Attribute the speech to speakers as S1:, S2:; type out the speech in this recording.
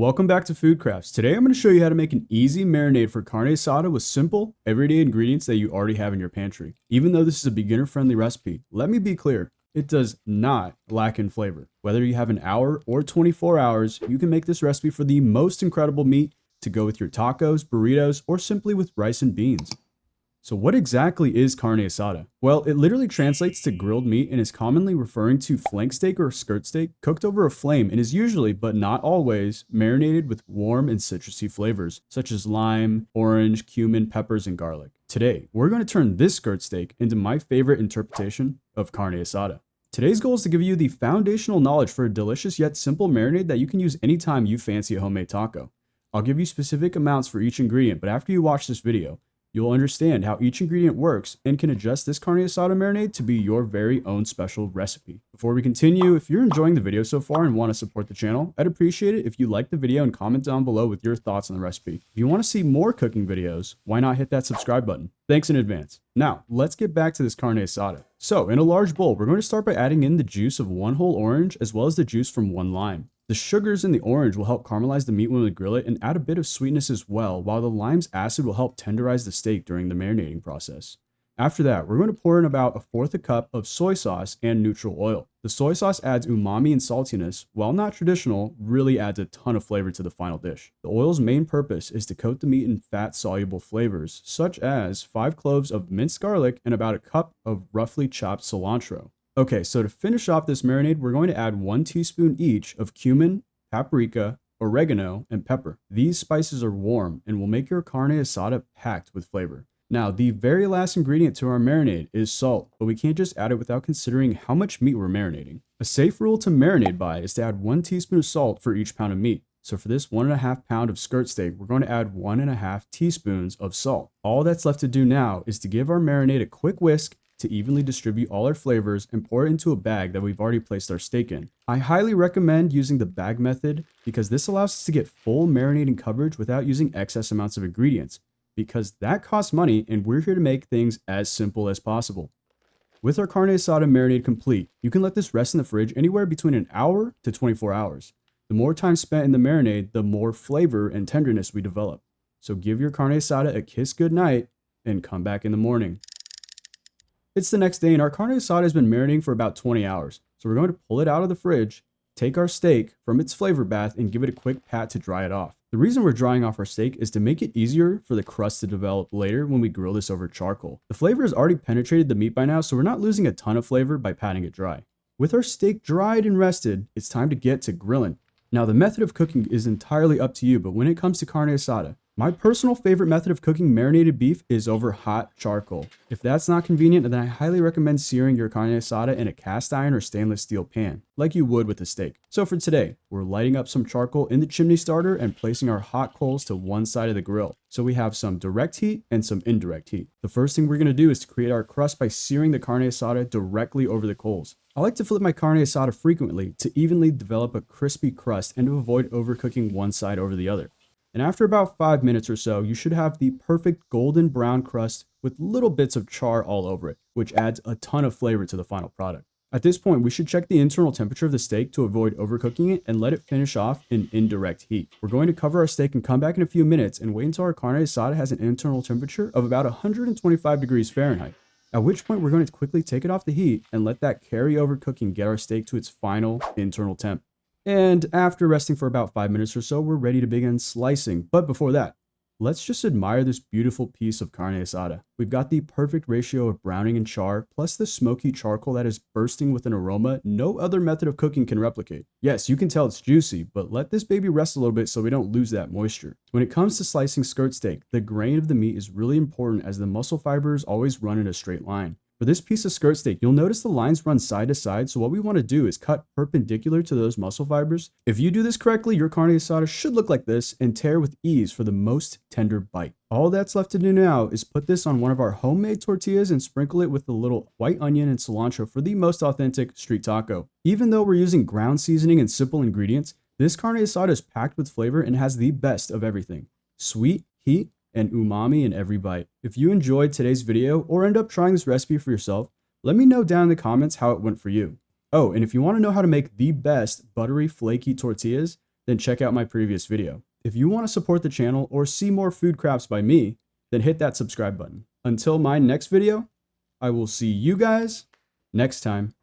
S1: Welcome back to FoodCrafts. Today I'm going to show you how to make an easy marinade for carne asada with simple, everyday ingredients that you already have in your pantry. Even though this is a beginner-friendly recipe, let me be clear, it does not lack in flavor. Whether you have an hour or 24 hours, you can make this recipe for the most incredible meat to go with your tacos, burritos, or simply with rice and beans. So what exactly is carne asada? Well, it literally translates to grilled meat and is commonly referring to flank steak or skirt steak cooked over a flame and is usually, but not always, marinated with warm and citrusy flavors such as lime, orange, cumin, peppers, and garlic. Today, we're going to turn this skirt steak into my favorite interpretation of carne asada. Today's goal is to give you the foundational knowledge for a delicious yet simple marinade that you can use anytime you fancy a homemade taco. I'll give you specific amounts for each ingredient, but after you watch this video, you'll understand how each ingredient works and can adjust this carne asada marinade to be your very own special recipe. Before we continue, if you're enjoying the video so far and want to support the channel, I'd appreciate it if you like the video and comment down below with your thoughts on the recipe. If you want to see more cooking videos, why not hit that subscribe button? Thanks in advance. Now, let's get back to this carne asada. So, in a large bowl, we're going to start by adding in the juice of one whole orange as well as the juice from one lime. The sugars in the orange will help caramelize the meat when we grill it and add a bit of sweetness as well, while the lime's acid will help tenderize the steak during the marinating process. After that, we're going to pour in about 1/4 cup of soy sauce and neutral oil. The soy sauce adds umami and saltiness, while not traditional, really adds a ton of flavor to the final dish. The oil's main purpose is to coat the meat in fat-soluble flavors, such as 5 cloves of minced garlic and about a cup of roughly chopped cilantro. Okay, so to finish off this marinade, we're going to add 1 teaspoon each of cumin, paprika, oregano, and pepper. These spices are warm and will make your carne asada packed with flavor. Now, the very last ingredient to our marinade is salt, but we can't just add it without considering how much meat we're marinating. A safe rule to marinate by is to add 1 teaspoon of salt for each pound of meat. So for this 1.5 pound of skirt steak, we're going to add 1.5 teaspoons of salt. All that's left to do now is to give our marinade a quick whisk to evenly distribute all our flavors and pour it into a bag that we've already placed our steak in. I highly recommend using the bag method because this allows us to get full marinating coverage without using excess amounts of ingredients, because that costs money and we're here to make things as simple as possible. With our carne asada marinade complete, you can let this rest in the fridge anywhere between an hour to 24 hours. The more time spent in the marinade, the more flavor and tenderness we develop. So give your carne asada a kiss goodnight and come back in the morning. It's the next day and our carne asada has been marinating for about 20 hours. So we're going to pull it out of the fridge, take our steak from its flavor bath and give it a quick pat to dry it off. The reason we're drying off our steak is to make it easier for the crust to develop later when we grill this over charcoal. The flavor has already penetrated the meat by now, so we're not losing a ton of flavor by patting it dry. With our steak dried and rested, it's time to get to grilling. Now the method of cooking is entirely up to you, but when it comes to carne asada, my personal favorite method of cooking marinated beef is over hot charcoal. If that's not convenient, then I highly recommend searing your carne asada in a cast iron or stainless steel pan, like you would with a steak. So for today, we're lighting up some charcoal in the chimney starter and placing our hot coals to one side of the grill. So we have some direct heat and some indirect heat. The first thing we're going to do is to create our crust by searing the carne asada directly over the coals. I like to flip my carne asada frequently to evenly develop a crispy crust and to avoid overcooking one side over the other. And after about 5 minutes or so, you should have the perfect golden brown crust with little bits of char all over it, which adds a ton of flavor to the final product. At this point, we should check the internal temperature of the steak to avoid overcooking it and let it finish off in indirect heat. We're going to cover our steak and come back in a few minutes and wait until our carne asada has an internal temperature of about 125 degrees Fahrenheit. At which point we're going to quickly take it off the heat and let that carry over cooking get our steak to its final internal temp. And after resting for about 5 minutes or so, we're ready to begin slicing. But before that, let's just admire this beautiful piece of carne asada. We've got the perfect ratio of browning and char, plus the smoky charcoal that is bursting with an aroma no other method of cooking can replicate. Yes, you can tell it's juicy, but let this baby rest a little bit so we don't lose that moisture. When it comes to slicing skirt steak, the grain of the meat is really important as the muscle fibers always run in a straight line. For this piece of skirt steak, you'll notice the lines run side to side, so what we want to do is cut perpendicular to those muscle fibers. If you do this correctly, your carne asada should look like this and tear with ease for the most tender bite. All that's left to do now is put this on one of our homemade tortillas and sprinkle it with a little white onion and cilantro for the most authentic street taco. Even though we're using ground seasoning and simple ingredients, this carne asada is packed with flavor and has the best of everything: sweet, heat, and umami in every bite. If you enjoyed today's video or end up trying this recipe for yourself, let me know down in the comments how it went for you. Oh, and if you want to know how to make the best buttery, flaky tortillas, then check out my previous video. If you want to support the channel or see more food crafts by me, then hit that subscribe button. Until my next video, I will see you guys next time.